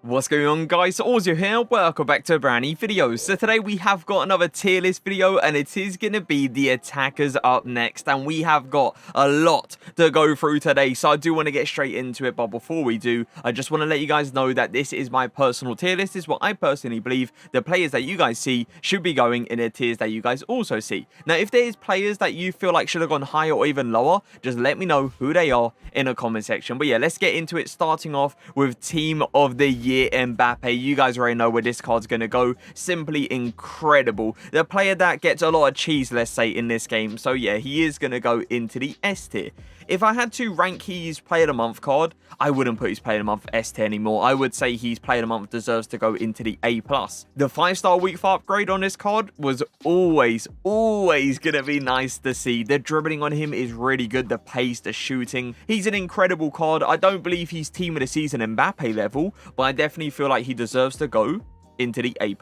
What's going on, guys? Auzio here, welcome back to a brand new video. So today we have got another tier list video, and it is going to be the attackers up next, and we have got a lot to go through today, so I do want to get straight into it. But before we do, I just want to let you guys know that this is my personal tier list. This is what I personally believe the players that you guys see should be going in the tiers that you guys also see. Now, if there is players that you feel like should have gone higher or even lower, just let me know who they are in the comment section. But yeah, let's get into it, starting off with Team of the Year Mbappe. You guys already know where this card's going to go. Simply incredible. The player that gets a lot of cheese, let's say, in this game. So yeah, he is going to go into the S tier. If I had to rank his Player of the Month card, I wouldn't put his Player of the Month S tier anymore. I would say his Player of the Month deserves to go into the A+. The 5-star week 4 upgrade on this card was always going to be nice to see. The dribbling on him is really good. The pace, the shooting. He's an incredible card. I don't believe he's Team of the Season Mbappe level, but I definitely feel like he deserves to go into the A+.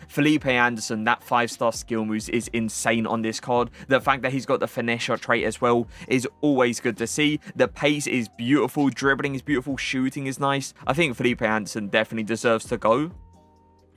Felipe Anderson, that 5-star skill moves is insane on this card. The fact that he's got the finesse shot trait as well is always good to see. The pace is beautiful, dribbling is beautiful, shooting is nice. I think Felipe Anderson definitely deserves to go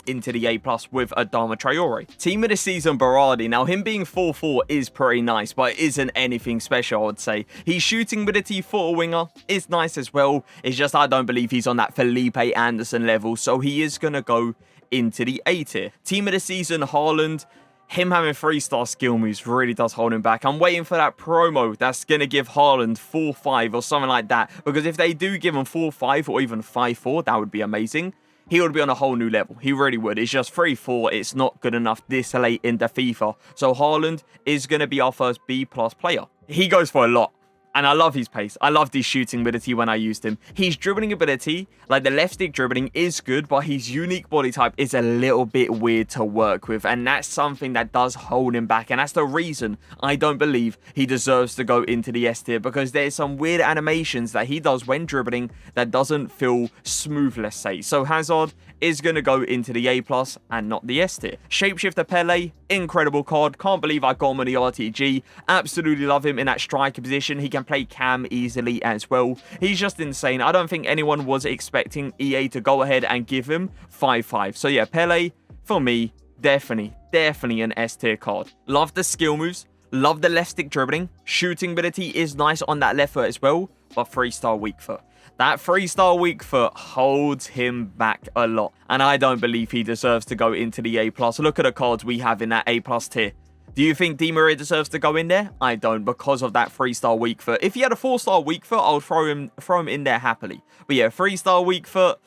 into the A+ with Adama Traore. Team of the Season Berardi. Now, him being 4-4 is pretty nice, but it isn't anything special, I would say. His shooting ability for a winger is nice as well. It's just I don't believe he's on that Felipe Anderson level, so he is going to go into the A tier. Team of the Season Haaland. Him having 3-star skill moves really does hold him back. I'm waiting for that promo that's going to give Haaland 4-5 or something like that, because if they do give him 4-5 or even 5-4, that would be amazing. He would be on a whole new level. He really would. It's just 3-4. It's not good enough this late into FIFA. So Haaland is going to be our first B+ player. He goes for a lot. And I love his pace. I loved his shooting ability when I used him. His dribbling ability, like the left stick dribbling, is good, but his unique body type is a little bit weird to work with. And that's something that does hold him back. And that's the reason I don't believe he deserves to go into the S tier, because there's some weird animations that he does when dribbling that doesn't feel smooth, let's say. So Hazard is going to go into the A+ and not the S tier. Shapeshifter Pele, incredible card. Can't believe I got him on the RTG. Absolutely love him in that striker position. He can play cam easily as well. He's just insane. I don't think anyone was expecting EA to go ahead and give him 5-5. So yeah, Pele, for me, definitely an S tier card. Love the skill moves. Love the left stick dribbling. Shooting ability is nice on that left foot as well, but 3-star weak foot. That 3-star weak foot holds him back a lot, and I don't believe he deserves to go into the A+. Look at the cards we have in that A+ tier. Do you think Di Maria deserves to go in there? I don't, because of that 3-star weak foot. If he had a 4-star weak foot, I'll throw him in there happily. But yeah, 3-star weak foot,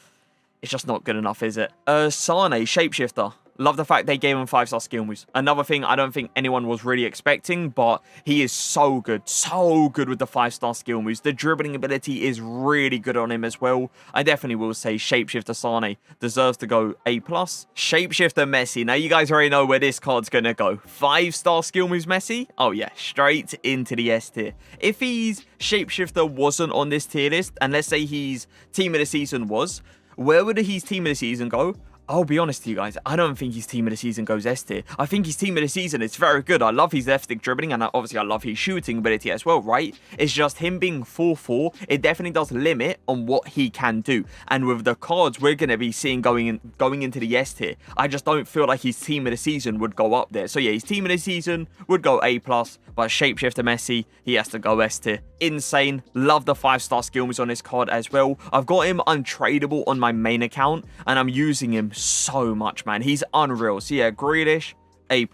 it's just not good enough, is it? Sane, Shapeshifter. Love the fact they gave him 5-star skill moves. Another thing I don't think anyone was really expecting, but he is so good with the 5-star skill moves. The dribbling ability is really good on him as well. I definitely will say Shapeshifter Sane deserves to go A+. Shapeshifter Messi. Now, you guys already know where this card's going to go. 5-star skill moves Messi? Oh yeah, straight into the S tier. If his Shapeshifter wasn't on this tier list, and let's say his Team of the Season was, where would his Team of the Season go? I'll be honest to you guys, I don't think his Team of the Season goes S tier. I think his Team of the Season is very good. I love his left stick dribbling, and obviously I love his shooting ability as well, right? It's just him being 4-4, it definitely does limit on what he can do. And with the cards we're going to be seeing going into the S tier, I just don't feel like his Team of the Season would go up there. So yeah, his Team of the Season would go A+, but Shapeshifter Messi, he has to go S tier. Insane. Love the 5-star skill moves on this card as well. I've got him untradeable on my main account, and I'm using him so much, man. He's unreal. So yeah, Grealish, A+.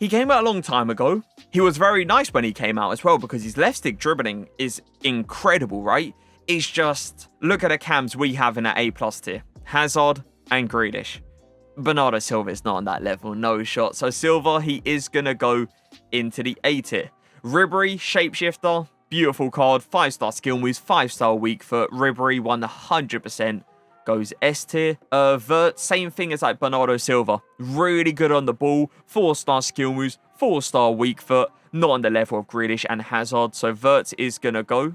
He came out a long time ago. He was very nice when he came out as well, because his left stick dribbling is incredible, right? It's just, look at the cams we have in that A+ tier. Hazard and Grealish. Bernardo Silva is not on that level, no shot. So Silva, he is going to go into the A tier. Ribery, Shapeshifter, beautiful card. 5-star skill moves, 5-star weak foot. Ribery 100% goes S tier. Vert, same thing as like Bernardo Silva. Really good on the ball. 4-star skill moves, 4-star weak foot. Not on the level of Grealish and Hazard. So Vert is going to go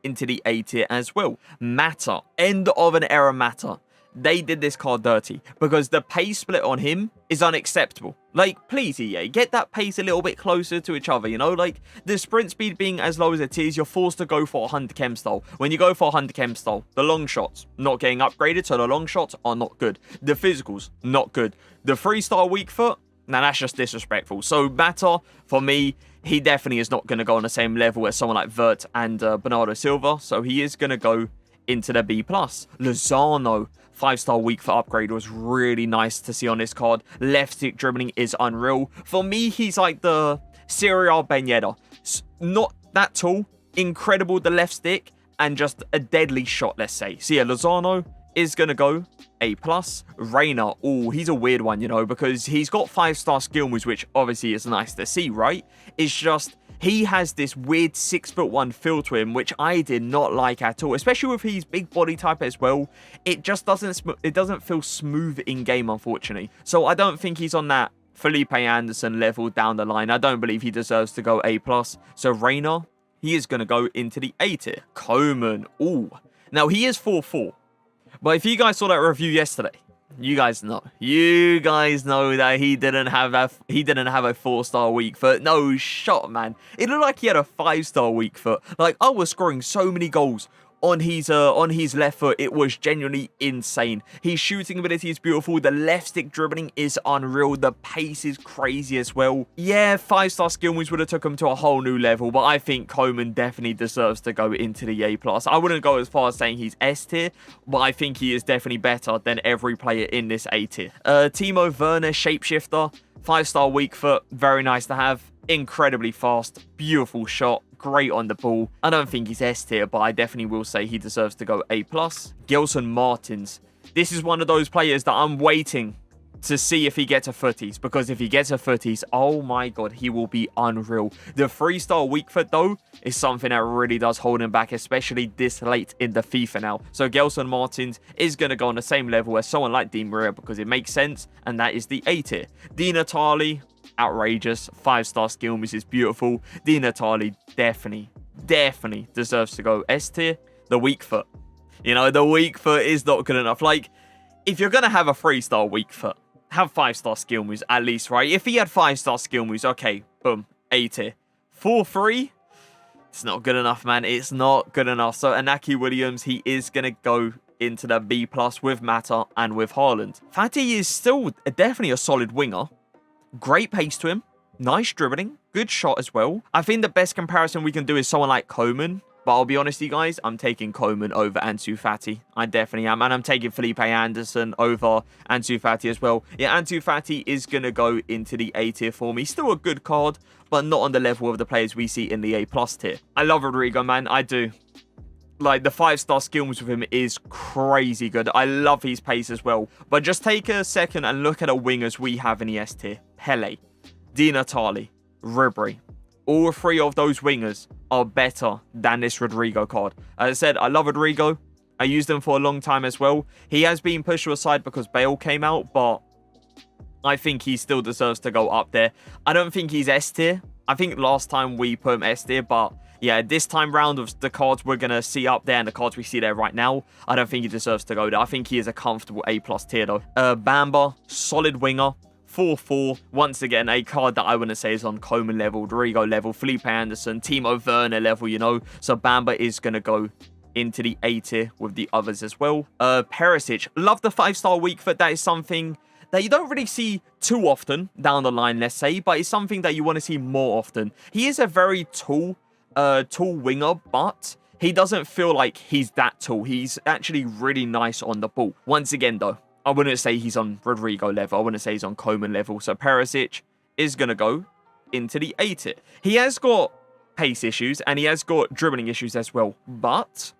into the A tier as well. Mata, end of an era Mata. they did this card dirty because the pace split on him is unacceptable. Like, please, EA, get that pace a little bit closer to each other, you know? Like, the sprint speed being as low as it is, you're forced to go for a Hunter Chem style. When you go for a Hunter Chem style, the long shots not getting upgraded, so the long shots are not good. The physicals, not good. The 3-star weak foot, now that's just disrespectful. So, Mata, for me, he definitely is not going to go on the same level as someone like Vert and Bernardo Silva, so he is going to go into the B+. Lozano, 5-star weak foot upgrade was really nice to see on this card. Left stick dribbling is unreal. For me, he's like the Serie A Ben Yedder. Not that tall, incredible the left stick, and just a deadly shot, let's say. So yeah, Lozano is going to go A+. Reina, oh, he's a weird one, you know, because he's got 5-star skill moves, which obviously is nice to see, right? It's just, he has this weird 6'1" feel to him, which I did not like at all, especially with his big body type as well. It just doesn't feel smooth in game, unfortunately. So I don't think he's on that Felipe Anderson level down the line. I don't believe he deserves to go A+. So Reina, he is going to go into the A tier. Coman, ooh. Now he is 4'4", but if you guys saw that review yesterday, you guys know that he didn't have a 4-star weak foot. No shot, man. It looked like he had a 5-star weak foot. Like, I was scoring so many goals on his left foot. It was genuinely insane. His shooting ability is beautiful. The left stick dribbling is unreal. The pace is crazy as well. Yeah, 5-star skill moves would have took him to a whole new level, but I think Coman definitely deserves to go into the A+. I wouldn't go as far as saying he's S tier, but I think he is definitely better than every player in this A tier. Timo Werner, shapeshifter, 5-star weak foot, very nice to have. Incredibly fast, beautiful shot, great on the ball. I don't think he's S tier, but I definitely will say he deserves to go A+. Gelson Martins. This is one of those players that I'm waiting to see if he gets a footies, because if he gets a footies, oh my god, he will be unreal. The 3-star weak foot, though, is something that really does hold him back, especially this late in the FIFA now. So Gelson Martins is going to go on the same level as someone like Di Maria, because it makes sense, and that is the A tier. Di Natale, outrageous, 5-star skill moves is beautiful. Di Natale definitely deserves to go S tier. The weak foot, you know, the weak foot is not good enough. Like, if you're gonna have a 3-star weak foot, have 5-star skill moves at least, right? If he had 5-star skill moves, okay, boom, A tier. 4-3, it's not good enough, man. It's not good enough. So Inaki Williams, he is gonna go into the B+ with Mata and with Haaland. Fatty is still definitely a solid winger. Great pace to him. Nice dribbling. Good shot as well. I think the best comparison we can do is someone like Coman. But I'll be honest with you guys, I'm taking Coman over Ansu Fati. I definitely am. And I'm taking Felipe Anderson over Ansu Fati as well. Yeah, Ansu Fati is going to go into the A tier for me. Still a good card, but not on the level of the players we see in the A+ tier. I love Rodrigo, man. I do. Like, the 5-star skill moves with him is crazy good. I love his pace as well. But just take a second and look at the wingers we have in the S tier. Pele, Di Natale, Ribery. All 3 of those wingers are better than this Rodrigo card. As I said, I love Rodrigo. I used him for a long time as well. He has been pushed to a side because Bale came out, but I think he still deserves to go up there. I don't think he's S tier. I think last time we put him S tier, but yeah, this time round of the cards we're going to see up there and the cards we see there right now, I don't think he deserves to go there. I think he is a comfortable A+ tier though. Bamba, solid winger. 4-4, once again, a card that I wouldn't say is on Coman level, Rodrigo level, Felipe Anderson, Timo Werner level, you know. So Bamba is going to go into the A tier with the others as well. Perisic, love the 5-star weak foot. That is something that you don't really see too often down the line, let's say, but it's something that you want to see more often. He is a very tall winger, but he doesn't feel like he's that tall. He's actually really nice on the ball. Once again, though, I wouldn't say he's on Rodrigo level. I wouldn't say he's on Coman level. So Perisic is going to go into the A tier. He has got pace issues and he has got dribbling issues as well. But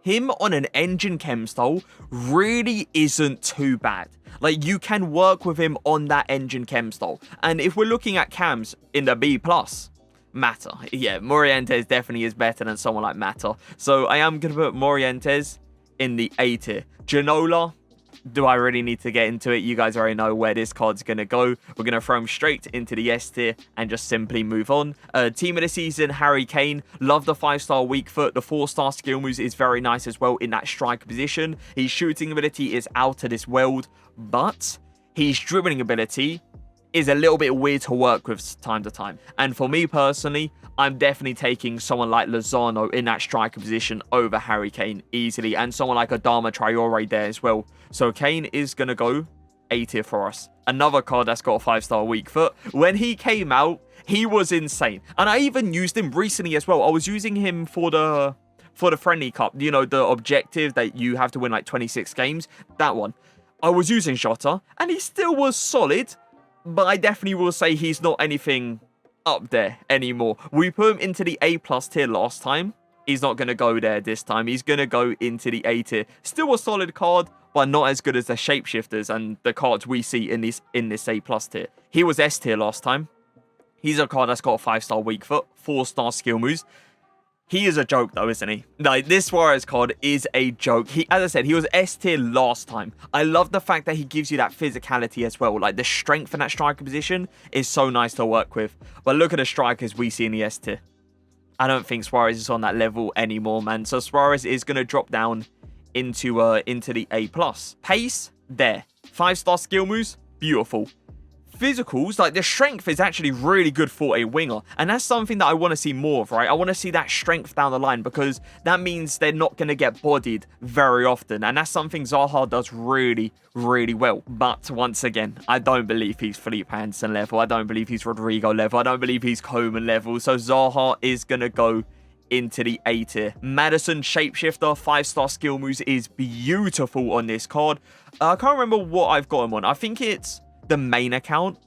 him on an engine chem style really isn't too bad. Like, you can work with him on that engine chem style. And if we're looking at cams in the B+, Mata. Yeah, Morientes definitely is better than someone like Mata. So I am going to put Morientes in the A tier. Ginola, do I really need to get into it? You guys already know where this card's going to go. We're going to throw him straight into the S tier and just simply move on. Team of the season, Harry Kane. Love the 5-star weak foot. The 4-star skill moves is very nice as well in that striker position. His shooting ability is out of this world, but his dribbling ability is a little bit weird to work with time to time. And for me personally, I'm definitely taking someone like Lozano in that striker position over Harry Kane easily, and someone like Adama Traore there as well. So Kane is going to go A tier for us. Another card that's got a 5-star weak foot. When he came out, he was insane. And I even used him recently as well. I was using him for the friendly cup, you know, the objective that you have to win like 26 games. That one. I was using Jota, and he still was solid, but I definitely will say he's not anything up there anymore. We put him into the A+ tier last time. He's not going to go there this time. He's going to go into the A tier. Still a solid card, but not as good as the shapeshifters and the cards we see in this A+ tier. He was S tier last time. He's a card that's got a 5-star weak foot, 4-star skill moves. He is a joke though, isn't he? Like, this Suarez card is a joke. As I said, he was S tier last time. I love the fact that he gives you that physicality as well. Like, the strength in that striker position is so nice to work with. But look at the strikers we see in the S tier. I don't think Suarez is on that level anymore, man. So Suarez is going to drop down into the A+. Pace, there. 5-star skill moves, beautiful. Physicals, like the strength is actually really good for a winger, and that's something that I want to see more of, right? I want to see that strength down the line, because that means they're not going to get bodied very often, and that's something Zaha does really, really well. But once again, I don't believe he's Felipe Anderson level. I don't believe he's Rodrigo level. I don't believe he's Coman level. So Zaha is going to go into the A tier. Madison Shapeshifter, 5-star skill moves is beautiful on this card. I can't remember what I've got him on. I think it's the main account.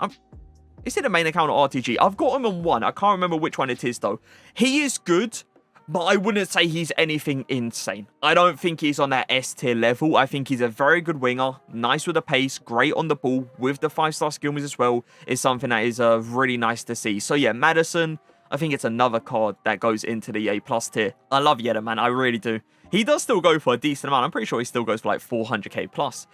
Is it the main account or RTG? I've got him on one. I can't remember which one it is though. He is good, but I wouldn't say he's anything insane. I don't think he's on that S tier level. I think he's a very good winger, nice with the pace, great on the ball, with the 5-star skill moves as well, is something that is really nice to see. So yeah, Madison, I think it's another card that goes into the A+ tier. I love Yedda, man. I really do. He does still go for a decent amount. I'm pretty sure he still goes for like 400k plus.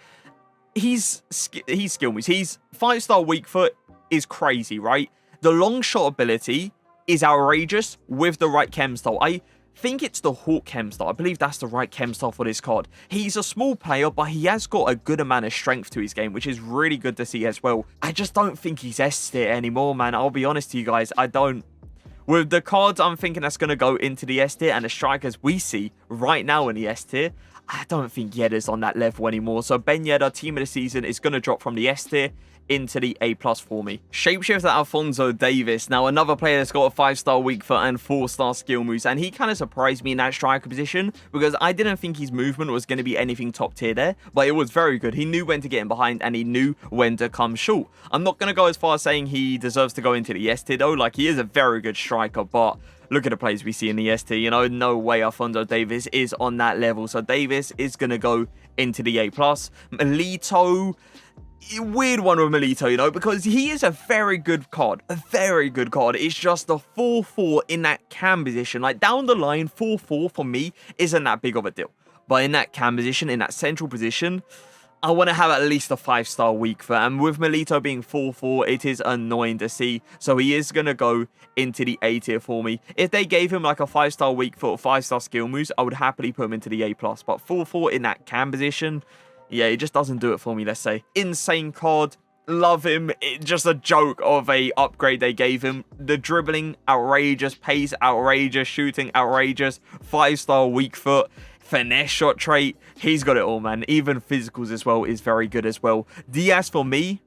He's skill moves. He's 5-star weak foot is crazy, right? The long shot ability is outrageous with the right chem style. I think it's the Hawk chem style. I believe that's the right chem style for this card. He's a small player, but he has got a good amount of strength to his game, which is really good to see as well. I just don't think he's S tier anymore, man. I'll be honest to you guys. I don't. With the cards I'm thinking that's going to go into the S tier and the strikers we see right now in the S tier, I don't think Yedda's on that level anymore. So Ben Yedda, team of the season, is going to drop from the S tier into the A+ for me. Shapeshifter Alphonso Davies. Now, another player that's got a 5-star weak foot and 4-star skill moves. And he kind of surprised me in that striker position, because I didn't think his movement was going to be anything top tier there. But it was very good. He knew when to get in behind, and he knew when to come short. I'm not going to go as far as saying he deserves to go into the S tier, though. Like, he is a very good striker, but look at the plays we see in the S tier. You know, no way Alphonso Davies is on that level. So Davies is going to go into the A+. Milito, weird one with Milito, you know, because he is a very good card. A very good card. It's just the 4-4 in that cam position. Like, down the line, 4-4 for me isn't that big of a deal. But in that cam position, in that central position, I want to have at least a 5-star weak foot. And with Milito being 4-4, it is annoying to see. So he is going to go into the A tier for me. If they gave him like a 5-star weak foot, 5-star skill moves, I would happily put him into the A+. But 4-4 in that cam position, yeah, it just doesn't do it for me, let's say. Insane card. Love him. Just a joke of a upgrade they gave him. The dribbling, outrageous. Pace, outrageous. Shooting, outrageous. 5-star weak foot. Finesse shot trait. He's got it all, man. Even physicals as well is very good as well. Diaz, for me,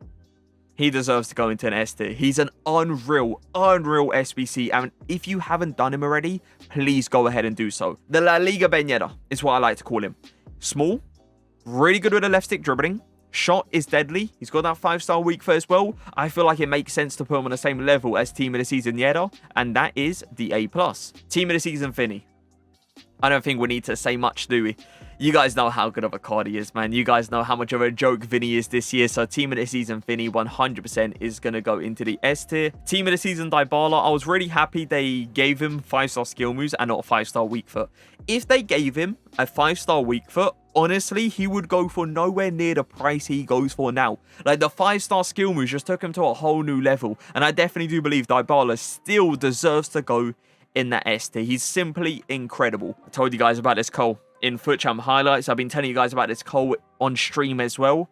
he deserves to go into an S tier. He's an unreal SBC. And if you haven't done him already, please go ahead and do so. The La Liga Ben Yedda is what I like to call him. Small. Really good with the left stick dribbling. Shot is deadly. He's got that 5-star weak foot as well. I feel like it makes sense to put him on the same level as team of the season Yedda, and that is the A+. Team of the season Vinny. I don't think we need to say much, do we? You guys know how good of a card he is, man. You guys know how much of a joke Vinny is this year. So Team of the Season Vinny 100% is going to go into the S tier. Team of the Season Dybala, I was really happy they gave him 5-star skill moves and not a 5-star weak foot. If they gave him a 5-star weak foot, honestly, he would go for nowhere near the price he goes for now. Like, the 5-star skill moves just took him to a whole new level. And I definitely do believe Dybala still deserves to go in that S tier. He's simply incredible. I told you guys about this Cole in FUT Champ highlights. I've been telling you guys about this Cole on stream as well.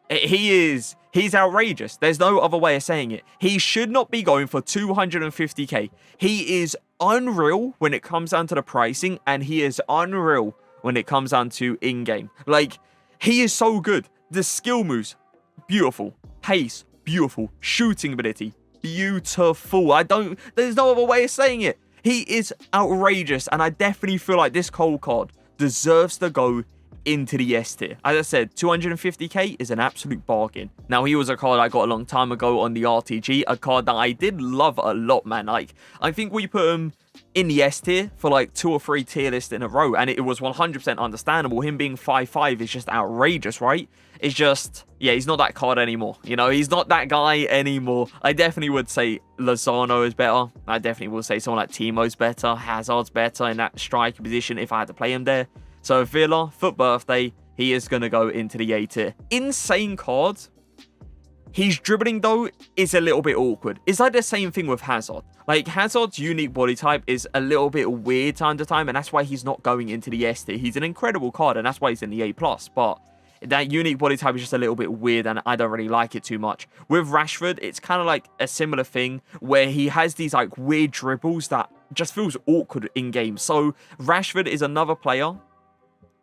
He's outrageous. There's no other way of saying it. He should not be going for 250k. He is unreal when it comes down to the pricing, and he is unreal when it comes down to in-game. Like, he is so good. The skill moves, beautiful. Pace, beautiful. Shooting ability, beautiful. There's no other way of saying it. He is outrageous, and I definitely feel like this Cole card deserves to go into the S tier. As I said, 250k is an absolute bargain. Now, he was a card I got a long time ago on the RTG, a card that I did love a lot, man. Like, I think we put him in the S tier for like 2 or 3 tier lists in a row, and it was 100% understandable. Him being 5'5" is just outrageous, right? It's just, yeah, he's not that card anymore. You know, he's not that guy anymore. I definitely would say Lozano is better. I definitely will say someone like Timo's better. Hazard's better in that striker position if I had to play him there. So Villa, FUT Birthday, he is going to go into the A tier. Insane card. His dribbling, though, is a little bit awkward. It's like the same thing with Hazard. Like, Hazard's unique body type is a little bit weird time to time, and that's why he's not going into the S tier. He's an incredible card, and that's why he's in the A+. But that unique body type is just a little bit weird, and I don't really like it too much. With Rashford, it's kind of like a similar thing, where he has these, like, weird dribbles that just feels awkward in-game. So, Rashford is another player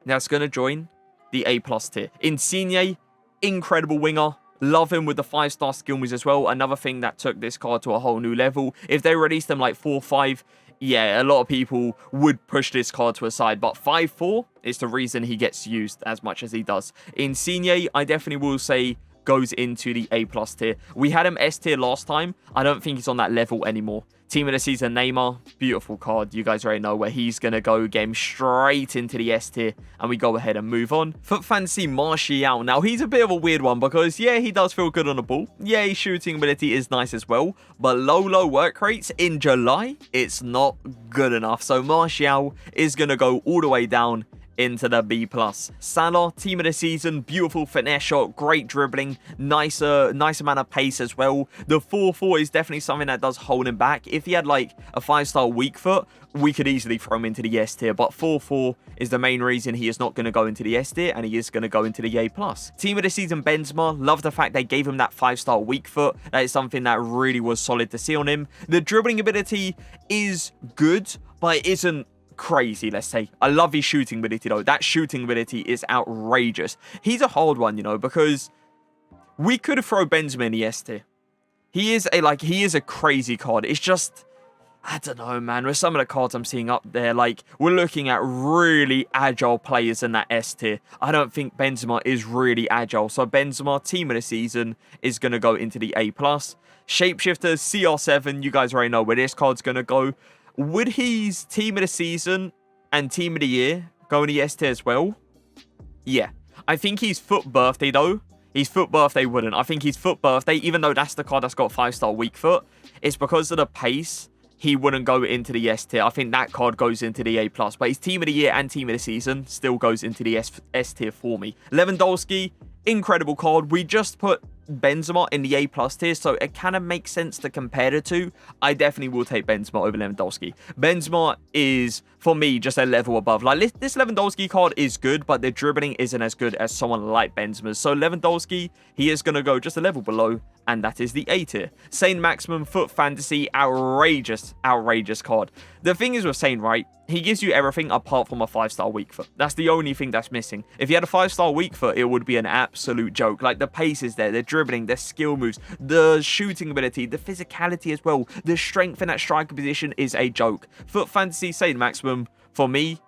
that's going to join the A+ tier. Insigne, incredible winger. Love him with the 5-star skill moves as well. Another thing that took this card to a whole new level. If they released them like 4-5, yeah, a lot of people would push this card to a side. But 5-4 is the reason he gets used as much as he does. Insigne, I definitely will say, goes into the A+ tier. We had him S tier last time. I don't think he's on that level anymore. Team of the Season Neymar, beautiful card. You guys already know where he's going to go. Game straight into the S tier, and we go ahead and move on. FUT Fantasy Martial. Now, he's a bit of a weird one because, yeah, he does feel good on the ball. Yeah, his shooting ability is nice as well, but low work rates in July, it's not good enough. So Martial is going to go all the way down into the B+. Salah, Team of the Season, beautiful finesse shot, great dribbling, nice amount of pace as well. The 4-4 is definitely something that does hold him back. If he had like a 5-star weak foot, we could easily throw him into the S tier, but 4-4 is the main reason he is not going to go into the S tier, and he is going to go into the A+. Team of the Season Benzema, love the fact they gave him that 5-star weak foot. That is something that really was solid to see on him. The dribbling ability is good, but it isn't crazy, let's say. I love his shooting ability, though. That shooting ability is outrageous. He's a hard one, you know, because we could throw Benzema in the S tier. He is a crazy card. It's just, I don't know, man. With some of the cards I'm seeing up there, like, we're looking at really agile players in that S tier. I don't think Benzema is really agile. So Benzema, Team of the Season, is going to go into the A+. Shapeshifter, CR7, you guys already know where this card's going to go. Would his Team of the Season and Team of the Year go in the S tier as well? Yeah. I think his FUT Birthday, though. His FUT Birthday wouldn't. I think his FUT Birthday, even though that's the card that's got 5-star weak foot, it's because of the pace, he wouldn't go into the S tier. I think that card goes into the A+. But his Team of the Year and Team of the Season still goes into the S tier for me. Lewandowski, incredible card. We just put Benzema in the A+ tier, so it kind of makes sense to compare the two. I definitely will take Benzema over Lewandowski. Benzema is, for me, just a level above. Like, this Lewandowski card is good, but the dribbling isn't as good as someone like Benzema's. So Lewandowski, he is going to go just a level below, and that is the A tier. Saint Maximum, FUT Fantasy, outrageous card. The thing is with Saint, right, he gives you everything apart from a 5-star weak foot. That's the only thing that's missing. If he had a 5-star weak foot, it would be an absolute joke. Like, the pace is there, the dribbling, the skill moves, the shooting ability, the physicality as well. The strength in that striker position is a joke. FUT Fantasy, Saint Maximum, for me,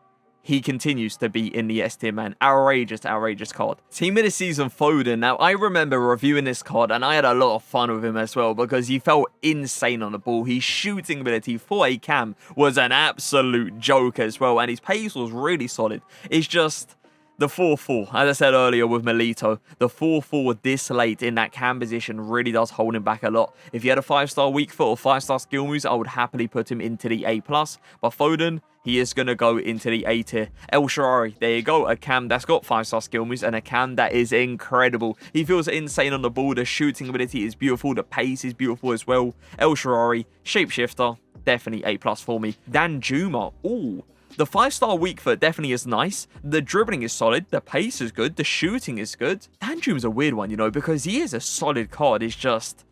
he continues to be in the S tier, man. Outrageous, outrageous card. Team of the season, Foden. Now, I remember reviewing this card, and I had a lot of fun with him as well, because he felt insane on the ball. His shooting ability for a cam was an absolute joke as well, and his pace was really solid. It's just the 4-4, as I said earlier with Melito, the 4-4 this late in that cam position really does hold him back a lot. If he had a 5-star weak foot or 5-star skill moves, I would happily put him into the A+. But Foden, he is going to go into the A tier. El Shaarawy, there you go, a cam that's got 5-star skill moves and a cam that is incredible. He feels insane on the ball, the shooting ability is beautiful, the pace is beautiful as well. El Shaarawy, shapeshifter, definitely A+ for me. Danjuma, ooh. The 5-star weak foot definitely is nice. The dribbling is solid. The pace is good. The shooting is good. Danjuma's a weird one, you know, because he is a solid card. It's just,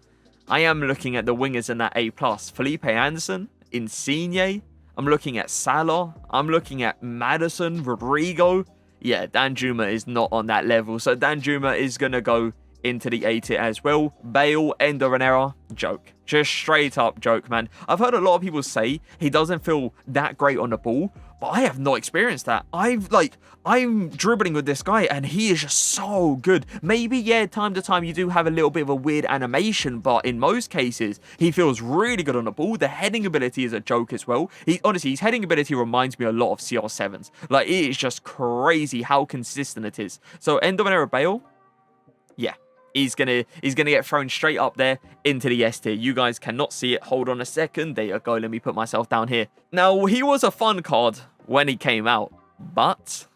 I am looking at the wingers in that A+. Felipe Anderson, Insigne. I'm looking at Salah. I'm looking at Maddison, Rodrigo. Yeah, Danjuma is not on that level. So Danjuma is going to go into the A tier as well. Bale, end of an era, joke. Just straight up joke, man. I've heard a lot of people say he doesn't feel that great on the ball, but I have not experienced that. I'm dribbling with this guy and he is just so good. Maybe, yeah, time to time you do have a little bit of a weird animation, but in most cases, he feels really good on the ball. The heading ability is a joke as well. Honestly, his heading ability reminds me a lot of CR7's. Like, it is just crazy how consistent it is. So, end of an era Bale, yeah. He's gonna get thrown straight up there into the S tier. You guys cannot see it. Hold on a second. There you go. Let me put myself down here. Now, he was a fun card when he came out, but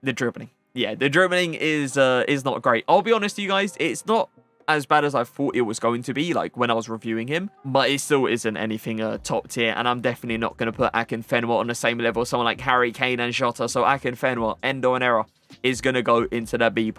the dribbling. Yeah, the dribbling is not great. I'll be honest with you guys, it's not as bad as I thought it was going to be, like when I was reviewing him, but it still isn't anything top tier, and I'm definitely not going to put Akinfenwa on the same level as someone like Harry Kane and Jota. So Akinfenwa, end of an era, is going to go into the B+.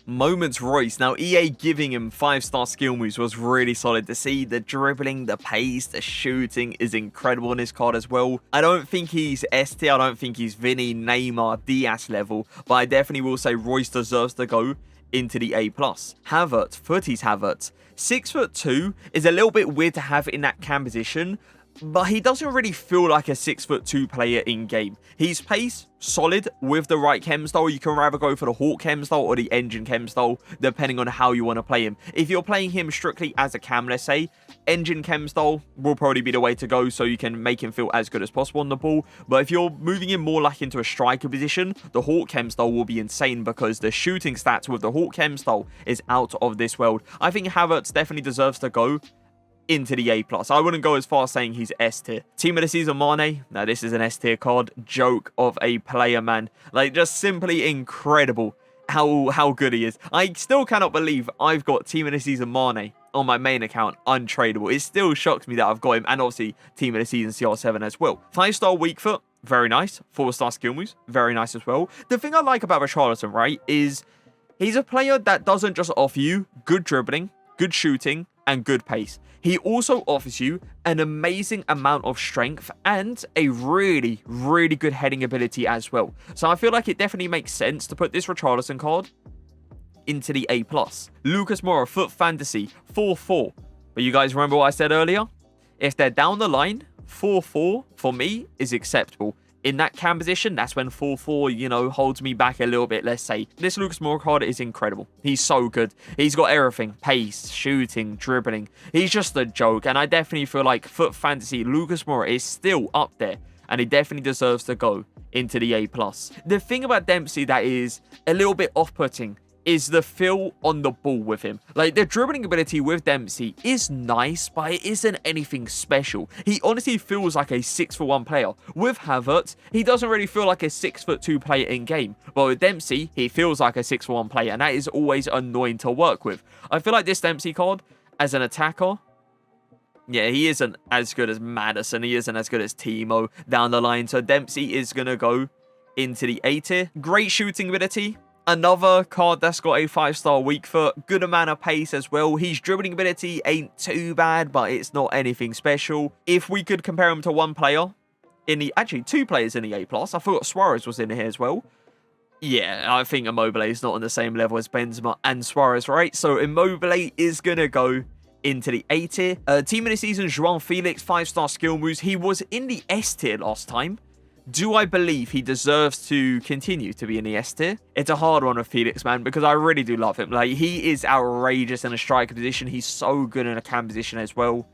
Moments Royce. Now, EA giving him 5-star skill moves was really solid to see. The dribbling, the pace, the shooting is incredible on this card as well. I don't think he's S tier. I don't think he's Vinny, Neymar, Diaz level, but I definitely will say Royce deserves to go into the A+. Havertz, Footy's Havertz. 6'2" is a little bit weird to have in that cam position, but he doesn't really feel like a 6'2" player in game. His pace, solid with the right chem style. You can rather go for the Hawk chem style or the Engine chem style, depending on how you want to play him. If you're playing him strictly as a cam, let's say, Engine chem style will probably be the way to go, so you can make him feel as good as possible on the ball. But if you're moving him more like into a striker position, the Hawk chem style will be insane, because the shooting stats with the Hawk chem style is out of this world. I think Havertz definitely deserves to go into the A+. I wouldn't go as far as saying he's S tier. Team of the season, Mane. Now, this is an S tier card. Joke of a player, man. Like, just simply incredible how good he is. I still cannot believe I've got Team of the season Mane on my main account untradeable. It still shocks me that I've got him, and obviously Team of the season CR7 as well. 5-star weak foot, very nice. 4-star skill moves, very nice as well. The thing I like about Richarlison, right, is he's a player that doesn't just offer you good dribbling, good shooting, and good pace. He also offers you an amazing amount of strength and a really, really good heading ability as well. So I feel like it definitely makes sense to put this Richarlison card into the A+. Lucas Mohr, Foot Fantasy, 4-4. But you guys remember what I said earlier? If they're down the line, 4-4 for me is acceptable. In that cam position, that's when 4-4, you know, holds me back a little bit, let's say. This Lucas Mohr card is incredible. He's so good. He's got everything. Pace, shooting, dribbling. He's just a joke. And I definitely feel like Foot Fantasy, Lucas Mohr is still up there. And he definitely deserves to go into the A+. The thing about Dempsey that is a little bit off-putting is the feel on the ball with him. Like, the dribbling ability with Dempsey is nice, but it isn't anything special. He honestly feels like a 6'1" player. With Havertz, he doesn't really feel like a 6'2" player in game. But with Dempsey, he feels like a 6'1" player, and that is always annoying to work with. I feel like this Dempsey card, as an attacker, yeah, he isn't as good as Maddison. He isn't as good as Timo down the line. So Dempsey is going to go into the A tier. Great shooting ability. Another card that's got a 5-star weak foot. Good amount of pace as well. His dribbling ability ain't too bad, but it's not anything special. If we could compare him to one player in the... Actually, 2 players in the A+. I thought Suarez was in here as well. Yeah, I think Immobile is not on the same level as Benzema and Suarez, right? So Immobile is going to go into the A tier. Team of the season, João Felix, 5-star skill moves. He was in the S tier last time. Do I believe he deserves to continue to be in the S tier? It's a hard one with Felix, man, because I really do love him. Like, he is outrageous in a striker position. He's so good in a cam position as well.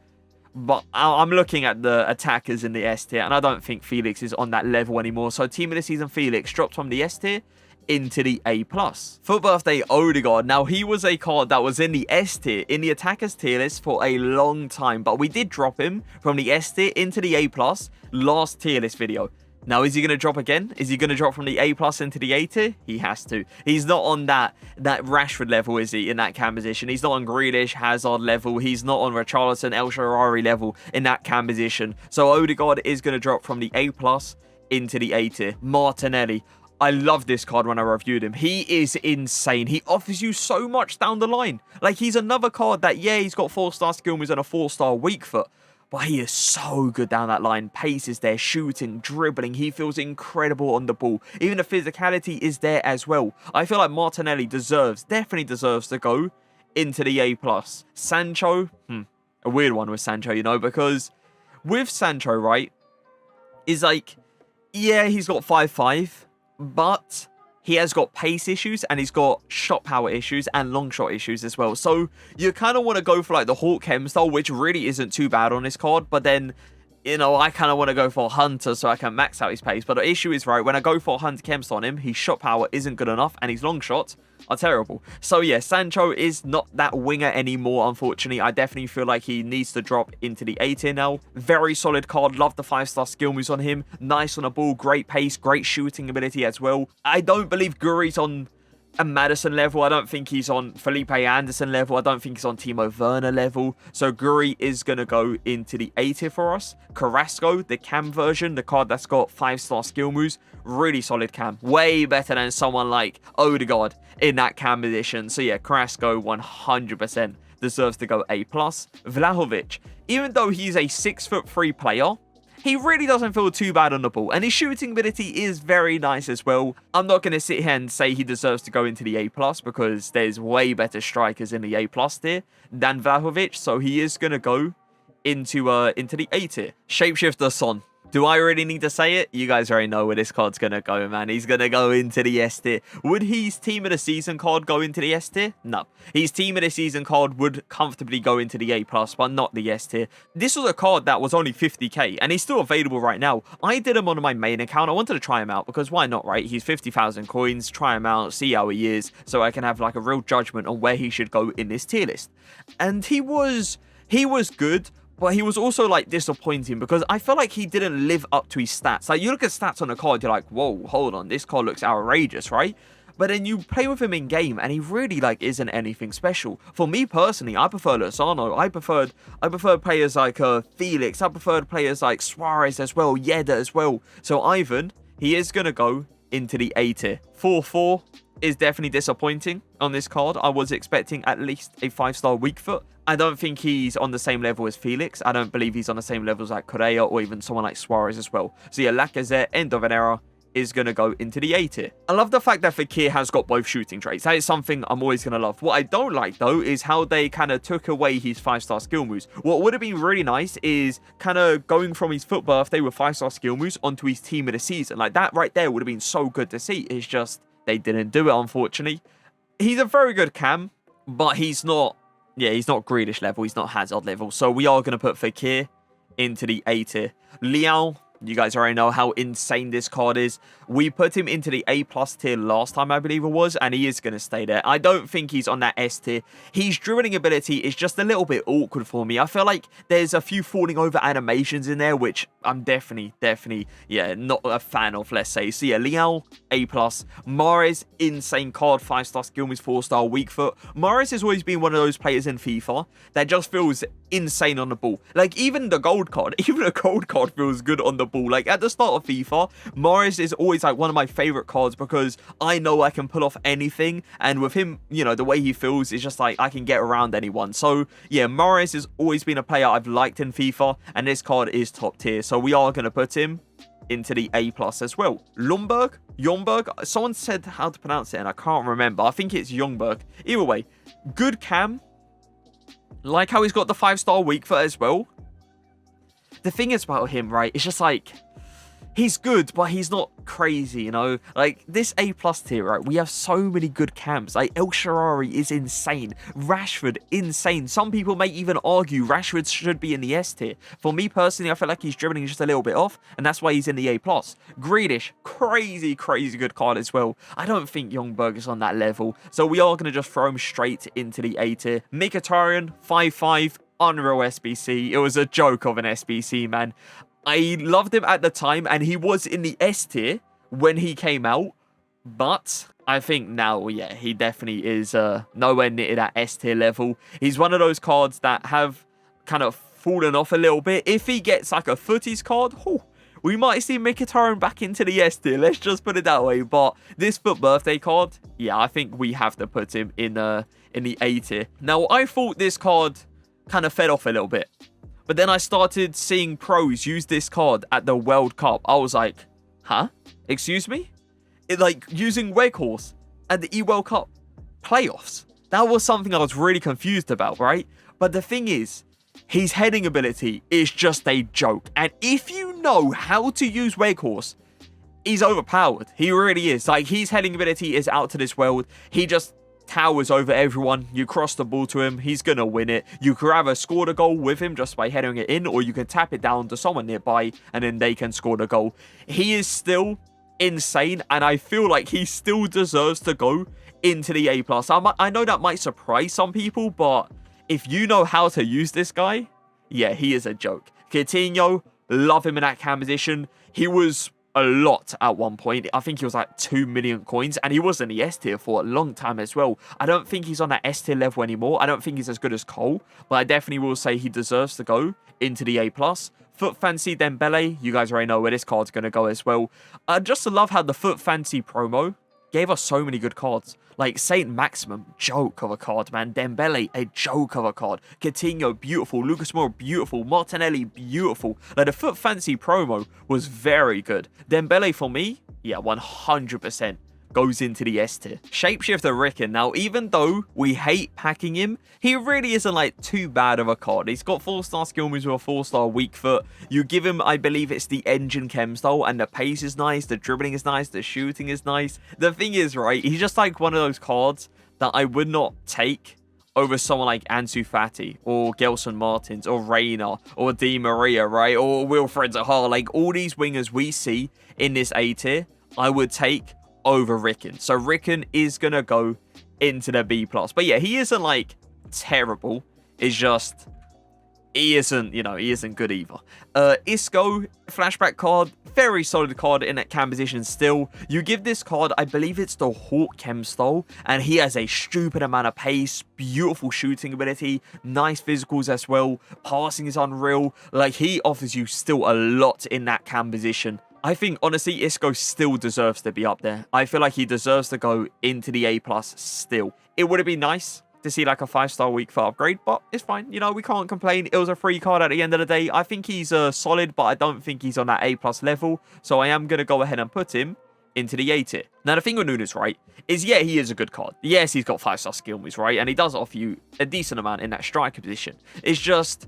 But I'm looking at the attackers in the S tier, and I don't think Felix is on that level anymore. So team of the season Felix drops from the S tier into the A+. For birthday, Odegaard. Now, he was a card that was in the S tier, in the attackers tier list for a long time. But we did drop him from the S tier into the A+, last tier list video. Now, is he going to drop again? Is he going to drop from the A+ into the A tier? He has to. He's not on that Rashford level, is he, in that cam position? He's not on Grealish, Hazard level. He's not on Richarlison, El Shaarawy level in that cam position. So Odegaard is going to drop from the A+ into the A tier. Martinelli. I love this card when I reviewed him. He is insane. He offers you so much down the line. Like, he's another card that, yeah, he's got 4-star skill moves and a 4-star weak foot. But he is so good down that line. Pace is there, shooting, dribbling. He feels incredible on the ball. Even the physicality is there as well. I feel like Martinelli definitely deserves to go into the A+. Sancho, a weird one with Sancho, you know, because with Sancho, right, is like, yeah, he's got 5'5", but he has got pace issues and he's got shot power issues and long shot issues as well. So you kind of want to go for like the Hawk Chem style, which really isn't too bad on this card. But then, you know, I kind of want to go for Hunter so I can max out his pace. But the issue is, right, when I go for Hunter Chems on him, his shot power isn't good enough and his long shots are terrible. So yeah, Sancho is not that winger anymore, unfortunately. I definitely feel like he needs to drop into the A tier now. Very solid card. Love the 5-star skill moves on him. Nice on the ball. Great pace. Great shooting ability as well. I don't believe Guri's on a Maddison level. I don't think he's on Felipe Anderson level. I don't think he's on Timo Werner level. So Guri is going to go into the A tier for us. Carrasco, the cam version, the card that's got 5-star skill moves. Really solid cam. Way better than someone like Odegaard in that cam position. So yeah, Carrasco 100% deserves to go A+. Vlahovic, even though he's a 6'3" player, he really doesn't feel too bad on the ball. And his shooting ability is very nice as well. I'm not going to sit here and say he deserves to go into the A+, because there's way better strikers in the A+ tier than Vlahovic. So he is going to go into the A tier. Shapeshifter Son. Do I really need to say it? You guys already know where this card's going to go, man. He's going to go into the S tier. Would his Team of the Season card go into the S tier? No. His Team of the Season card would comfortably go into the A+, but not the S tier. This was a card that was only 50k, and he's still available right now. I did him on my main account. I wanted to try him out, because why not, right? He's 50,000 coins. Try him out, see how he is, so I can have like a real judgment on where he should go in this tier list. And he was good, but he was also, like, disappointing because I felt like he didn't live up to his stats. Like, you look at stats on the card, you're like, whoa, hold on, this card looks outrageous, right? But then you play with him in game, and he really, like, isn't anything special. For me personally, I prefer Lozano. I preferred players like Felix. I preferred players like Suarez as well, Yedda as well. So Ivan, he is going to go into the A tier. 4-4 is definitely disappointing on this card. I was expecting at least a 5-star weak foot. I don't think he's on the same level as Felix. I don't believe he's on the same levels like Correa or even someone like Suarez as well. So yeah, Lacazette, end of an era, is going to go into the A tier. I love the fact that Fekir has got both shooting traits. That is something I'm always going to love. What I don't like, though, is how they kind of took away his 5-star skill moves. What would have been really nice is kind of going from his foot birthday with 5-star skill moves onto his Team of the Season. Like, that right there would have been so good to see. It's just they didn't do it, unfortunately. He's a very good cam, but he's not, yeah, he's not Grealish level. He's not Hazard level. So we are going to put Fekir into the A tier. Leão, you guys already know how insane this card is. We put him into the A+ tier last time, I believe it was, and he is going to stay there. I don't think he's on that S tier. His dribbling ability is just a little bit awkward for me. I feel like there's a few falling over animations in there, which I'm definitely, yeah, not a fan of, let's say. So yeah, Leão, A+. Mahrez, insane card, 5-star skill moves, 4-star weak foot. Mahrez has always been one of those players in FIFA that just feels insane on the ball. Like, even the gold card feels good on the ball. Like, at the start of FIFA, Mahrez is always like one of my favorite cards because I know I can pull off anything, and with him, you know, the way he feels is just like I can get around anyone. So yeah, Mahrez has always been a player I've liked in FIFA, and this card is top tier, so we are going to put him into the A+ as well. Ljungberg, someone said how to pronounce it and I can't remember. I think it's Ljungberg. Either way, good cam. Like how he's got the 5-star weak foot as well. The thing is about him, right, it's just like he's good, but he's not crazy, you know? Like, this A+ tier, right? We have so many good cams. Like, El Shaarawy is insane. Rashford, insane. Some people may even argue Rashford should be in the S tier. For me, personally, I feel like he's dribbling just a little bit off, and that's why he's in the A+. Grealish, crazy, crazy good card as well. I don't think Youngberg is on that level, so we are going to just throw him straight into the A tier. Mkhitaryan, 5'5", unreal SBC. It was a joke of an SBC, man. I loved him at the time, and he was in the S tier when he came out, but I think now, yeah, he definitely is nowhere near that S tier level. He's one of those cards that have kind of fallen off a little bit. If he gets like a footies card, we might see Mkhitaryan back into the S tier. Let's just put it that way. But this FUT birthday card, yeah, I think we have to put him in the A tier. Now, I thought this card kind of fed off a little bit. But then I started seeing pros use this card at the World Cup. I was like, huh? Excuse me? Like, using Weghorst at the E-World Cup playoffs. That was something I was really confused about, right? But the thing is, his heading ability is just a joke. And if you know how to use Weghorst, he's overpowered. He really is. Like, his heading ability is out to this world. He just towers over everyone. You cross the ball to him, he's gonna win it. You could either score the goal with him just by heading it in, or you can tap it down to someone nearby and then they can score the goal. He is still insane, and I feel like he still deserves to go into the A+. I know that might surprise some people, but if you know how to use this guy, yeah, he is a joke. Coutinho, love him in that cam position. He was a lot at one point. I think he was like 2 million coins, and he was in the S tier for a long time as well. I don't think he's on that S tier level anymore. I don't think he's as good as Cole, but I definitely will say he deserves to go into the A+. Foot Fancy Dembele, you guys already know where this card's going to go as well. I just love how the Foot Fancy promo gave us so many good cards. Like Saint Maximum, joke of a card, man. Dembele, a joke of a card. Coutinho, beautiful. Lucas Mohr, beautiful. Martinelli, beautiful. Like, the Foot Fancy promo was very good. Dembele, for me, yeah, 100% goes into the S tier. Shapeshifter Ricken. Now, even though we hate packing him, he really isn't like too bad of a card. He's got 4-star skill moves with a 4-star weak foot. You give him, I believe it's the engine chem style, and the pace is nice, the dribbling is nice, the shooting is nice. The thing is, right, he's just like one of those cards that I would not take over someone like Ansu Fati or Gelson Martins or Reina or Di Maria, right, or Wilfred Zaha. Like, all these wingers we see in this A tier, I would take over Ricken. So Ricken is gonna go into the B+. But yeah, he isn't like terrible. It's just he isn't, you know, he isn't good either. Isco, flashback card, very solid card in that cam position still. You give this card, I believe it's the Hawk chem style, and he has a stupid amount of pace, beautiful shooting ability, nice physicals as well. Passing is unreal. Like, he offers you still a lot in that cam position. I think, honestly, Isco still deserves to be up there. I feel like he deserves to go into the A+ still. It would have been nice to see like a 5-star weak foot upgrade, but it's fine. You know, we can't complain. It was a free card at the end of the day. I think he's solid, but I don't think he's on that A+ level. So I am going to go ahead and put him into the A tier. Now, the thing with Nunes, right, is yeah, he is a good card. Yes, he's got 5-star skill moves, right? And he does offer you a decent amount in that striker position. It's just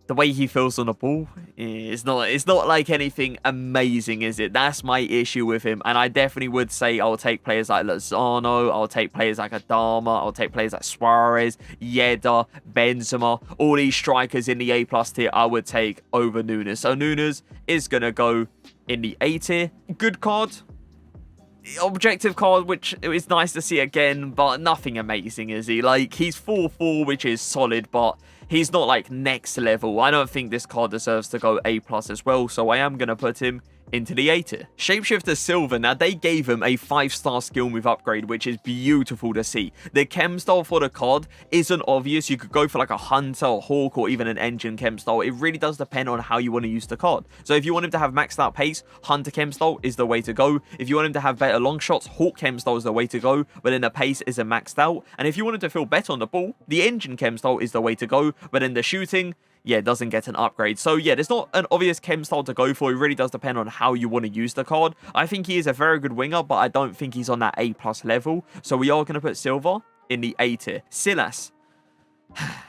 the way he feels on the ball is not like anything amazing, is it? That's my issue with him. And I definitely would say I'll take players like Lozano, I'll take players like Adama, I'll take players like Suarez, Yedda, Benzema, all these strikers in the A+ tier I would take over Nunes. So Nunes is going to go in the A tier. Good card. Objective card, which is nice to see again, but nothing amazing, is he? Like, he's 4-4, which is solid, but he's not like next level. I don't think this card deserves to go A+ as well, so I am going to put him into the A tier. Shapeshifter Silver, now they gave him a 5-star skill move upgrade, which is beautiful to see. The chem style for the card isn't obvious. You could go for like a Hunter, a Hawk, or even an Engine chem style. It really does depend on how you want to use the card. So if you want him to have maxed out pace, Hunter chem style is the way to go. If you want him to have better long shots, Hawk chem style is the way to go, but then the pace isn't maxed out. And if you want him to feel better on the ball, the Engine chem style is the way to go, but then the shooting, yeah, doesn't get an upgrade. So yeah, there's not an obvious chem style to go for. It really does depend on how you want to use the card. I think he is a very good winger, but I don't think he's on that A+ level. So we are going to put Silva in the A tier. Silas.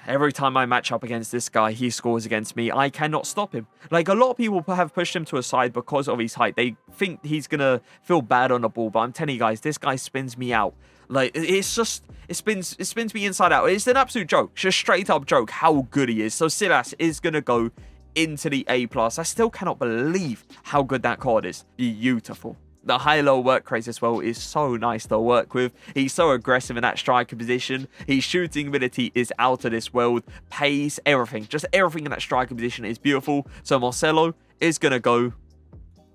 Every time I match up against this guy, he scores against me. I cannot stop him. Like, a lot of people have pushed him to a side because of his height. They think he's going to feel bad on the ball. But I'm telling you guys, this guy spins me out. Like, it's just, it spins me inside out. It's an absolute joke. Just straight up joke how good he is. So Silas is going to go into the A+. I still cannot believe how good that card is. Beautiful. The high-low work rate as well is so nice to work with. He's so aggressive in that striker position. His shooting ability is out of this world. Pace, everything. Just everything in that striker position is beautiful. So Marcelo is going to go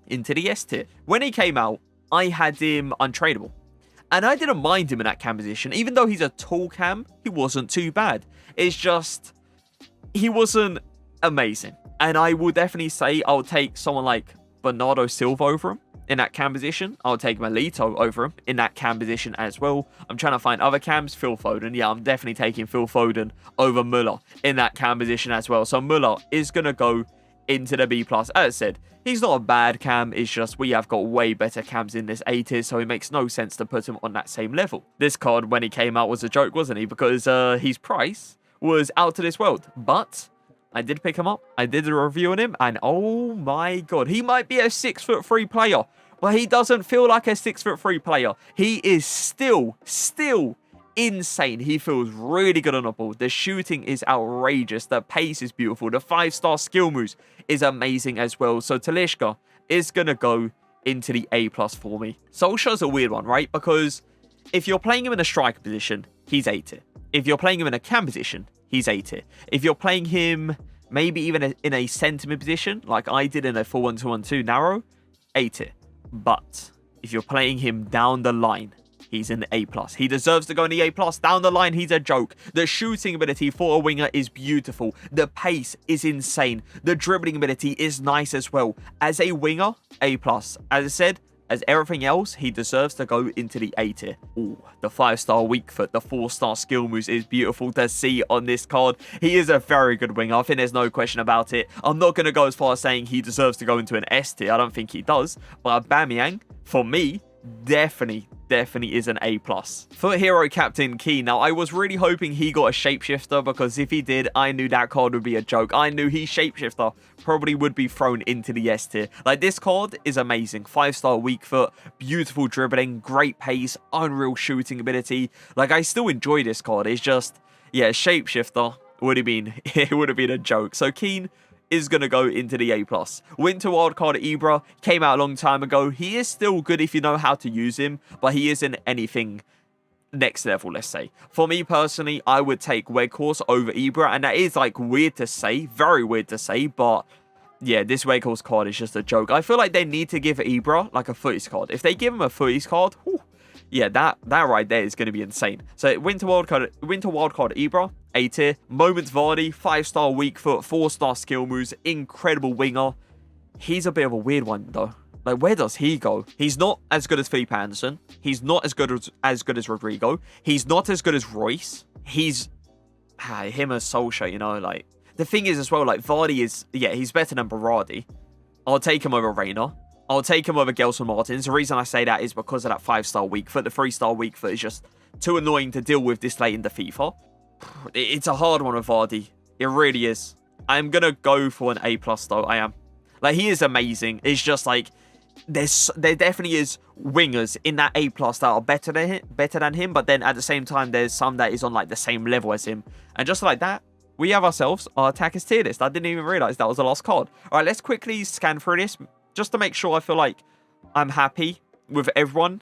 into the S tier. When he came out, I had him untradeable. And I didn't mind him in that cam position. Even though he's a tall cam, he wasn't too bad. It's just, he wasn't amazing. And I will definitely say I'll take someone like Bernardo Silva over him in that cam position. I'll take Melito over him in that cam position as well. I'm trying to find other cams. Phil Foden. Yeah, I'm definitely taking Phil Foden over Mohr in that cam position as well. So Mohr is going to go into the B+. As I said, he's not a bad cam. It's just we have got way better cams in this A tier, so it makes no sense to put him on that same level. This card, when he came out, was a joke, wasn't he? Because his price was out of this world. But I did pick him up. I did a review on him. And oh my god, he might be a 6'3" player. But he doesn't feel like a 6'3" player. He is still insane. He feels really good on the ball. The shooting is outrageous. The pace is beautiful. The 5-star skill moves is amazing as well. So Talisca is going to go into the A+ for me. Solskjaer's a weird one, right? Because if you're playing him in a striker position, he's A tier. If you're playing him in a cam position, he's A tier. If you're playing him maybe even in a centre mid position, like I did in a 4-1-2-1-2 narrow, A tier. But if you're playing him down the line, he's in the A+. He deserves to go in the A+. Down the line, he's a joke. The shooting ability for a winger is beautiful. The pace is insane. The dribbling ability is nice as well. As a winger, A+. As I said, as everything else, he deserves to go into the A tier. Ooh, the 5-star weak foot, the 4-star skill moves is beautiful to see on this card. He is a very good winger. I think there's no question about it. I'm not going to go as far as saying he deserves to go into an S tier. I don't think he does. But Aubameyang, for me, definitely is an A+. For hero captain Keane, now I was really hoping he got a shapeshifter, because if he did, I knew that card would be a joke. I knew his shapeshifter probably would be thrown into the S tier. Like, this card is amazing. 5-star weak foot, beautiful dribbling, great pace, unreal shooting ability. Like, I still enjoy this card. It's just, yeah, shapeshifter would have been, it would have been a joke. So Keane is going to go into the A+. Winter wildcard Ibra came out a long time ago. He is still good if you know how to use him, but he isn't anything next level, let's say. For me personally, I would take Weghorst over Ibra, and that is like weird to say, very weird to say, but yeah, this Weghorst card is just a joke. I feel like they need to give Ibra like a footies card. If they give him a footies card, whew, yeah, that right there is going to be insane. So Winter wildcard Ibra, A tier. Moments Vardy, 5-star weak foot, 4-star skill moves, incredible winger. He's a bit of a weird one though. Like, where does he go? He's not as good as Felipe Anderson. He's not as good as Rodrigo. He's not as good as Royce. He's him as Solskjaer, you know. Like, the thing is as well, like, Vardy is, yeah, he's better than Berardi. I'll take him over Reina. I'll take him over Gelson Martins. The reason I say that is because of that 5-star weak foot. The 3-star weak foot is just too annoying to deal with this late in the FIFA. It's a hard one with Vardy. It really is. I'm going to go for an A+ though. I am. Like, he is amazing. It's just like, there definitely is wingers in that A+ that are better than him. But then at the same time, there's some that is on like the same level as him. And just like that, we have ourselves our attackers tier list. I didn't even realize that was the last card. All right, let's quickly scan through this just to make sure I feel like I'm happy with everyone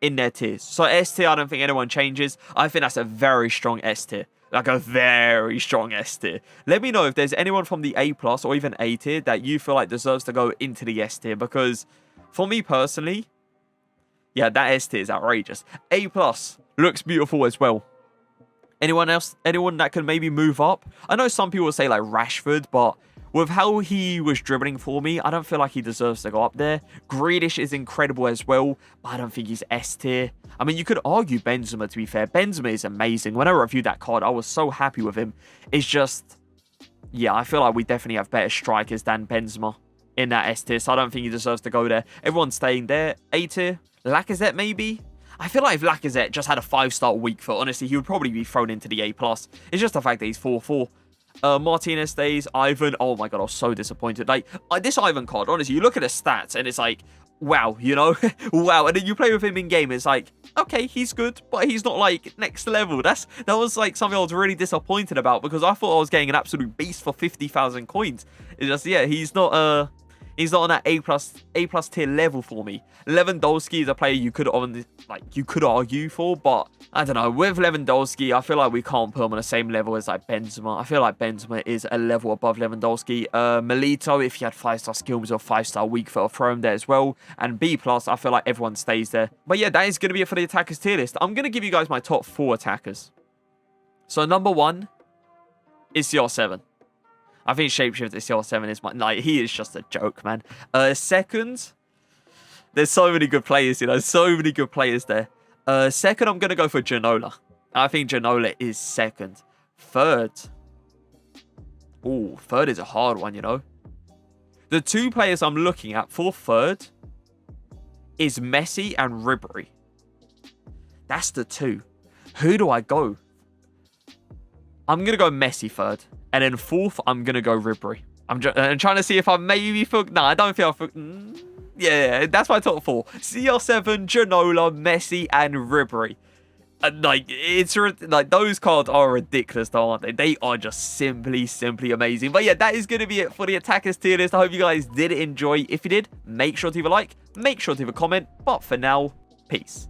in their tiers. So S tier, I don't think anyone changes. I think that's a very strong S tier. Like a very strong S tier. Let me know if there's anyone from the A+ or even A tier that you feel like deserves to go into the S tier. Because for me personally, yeah, that S tier is outrageous. A+ looks beautiful as well. Anyone else? Anyone that can maybe move up? I know some people say like Rashford, but with how he was dribbling for me, I don't feel like he deserves to go up there. Grealish is incredible as well, but I don't think he's S tier. I mean, you could argue Benzema, to be fair. Benzema is amazing. When I reviewed that card, I was so happy with him. It's just, yeah, I feel like we definitely have better strikers than Benzema in that S tier, so I don't think he deserves to go there. Everyone's staying there. A tier. Lacazette, maybe? I feel like if Lacazette just had a 5-star week foot, honestly, he would probably be thrown into the A+. It's just the fact that he's 4-4. Martinez stays. Ivan. Oh my god, I was so disappointed. Like, this Ivan card, honestly, you look at the stats and it's like, wow, you know? Wow. And then you play with him in game, it's like, okay, he's good, but he's not like next level. That was like something I was really disappointed about because I thought I was getting an absolute beast for 50,000 coins. It's just, yeah, he's not on that A+ tier level for me. Lewandowski is a player you could argue for, but I don't know. With Lewandowski, I feel like we can't put him on the same level as like Benzema. I feel like Benzema is a level above Lewandowski. Milito, if he had 5-star skills or 5-star weak foot, I'll throw him there as well. And B+, I feel like everyone stays there. But yeah, that is going to be it for the attackers tier list. I'm going to give you guys my top 4 attackers. So number 1 is CR7. I think Shapeshifter CR7 is like, he is just a joke, man. Second, there's so many good players, you know, so many good players there. Second, I'm going to go for Ginola. I think Ginola is second. Third. Oh, third is a hard one, you know. The 2 players I'm looking at for third is Messi and Ribery. That's the 2. Who do I go? I'm going to go Messi third. And then fourth, I'm going to go Ribery. I'm trying to see if I maybe... No, I don't feel... Yeah, that's my top 4. CR7, Ginola, Messi, and Ribery. And like, it's like, those cards are ridiculous though, aren't they? They are just simply amazing. But yeah, that is going to be it for the attackers tier list. I hope you guys did enjoy. If you did, make sure to leave a like. Make sure to leave a comment. But for now, peace.